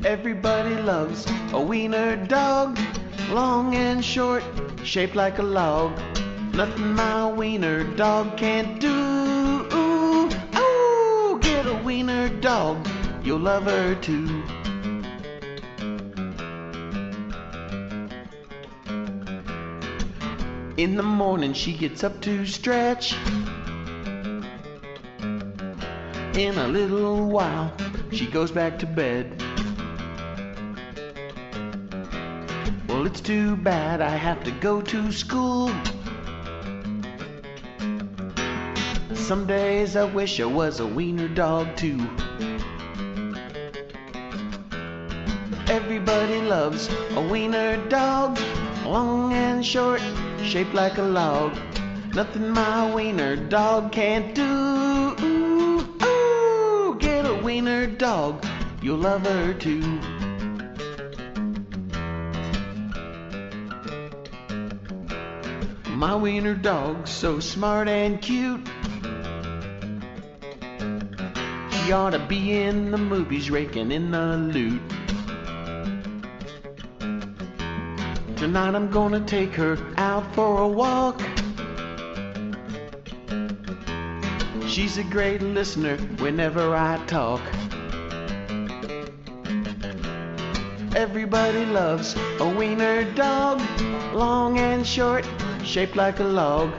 Everybody loves a wiener dog, long and short, shaped like a log. Nothing my wiener dog can't do. Ooh, oh, get a wiener dog, you'll love her too. In the morning she gets up to stretch. In a little while she goes back to bed. Well, it's too bad I have to go to school. Some days I wish I was a wiener dog too. Everybody loves a wiener dog, long and short, shaped like a log. Nothing my wiener dog can't do. Ooh, oh, get a wiener dog, you'll love her too. My wiener dog's so smart and cute. She ought to be in the movies raking in the loot. Tonight I'm gonna take her out for a walk. She's a great listener whenever I talk. Everybody loves a wiener dog, long and short, shaped like a log.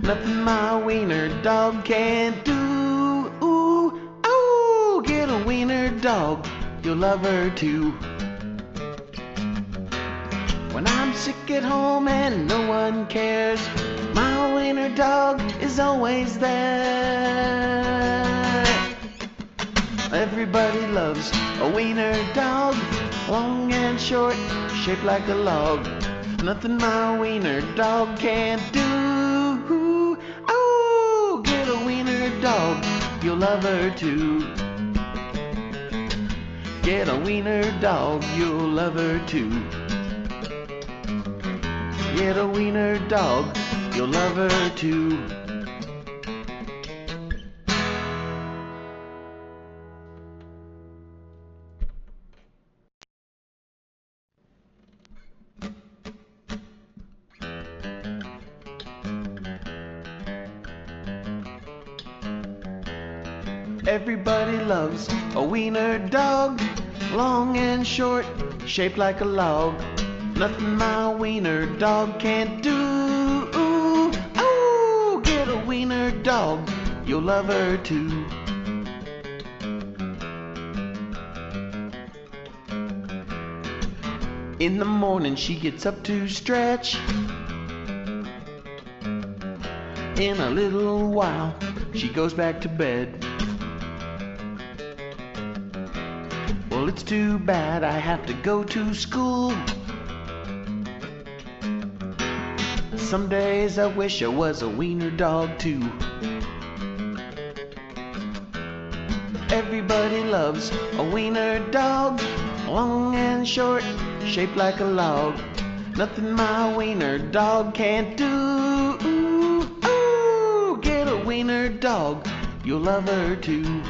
Nothing my wiener dog can't do. Ooh, oh, get a wiener dog, you'll love her too. When I'm sick at home and no one cares, my wiener dog is always there. Everybody loves a wiener dog, long and short, shaped like a log. Nothing my wiener dog can't do. Oh, get a wiener dog, you'll love her too. Get a wiener dog, you'll love her too. Get a wiener dog, you'll love her too. Everybody loves a wiener dog, long and short, shaped like a log. Nothing my wiener dog can't do. Ooh, oh, get a wiener dog, you'll love her too. In the morning she gets up to stretch. In a little while she goes back to bed. Well, it's too bad I have to go to school. Some days I wish I was a wiener dog too. Everybody loves a wiener dog, long and short, shaped like a log. Nothing my wiener dog can't do. Ooh, oh, get a wiener dog, you'll love her too.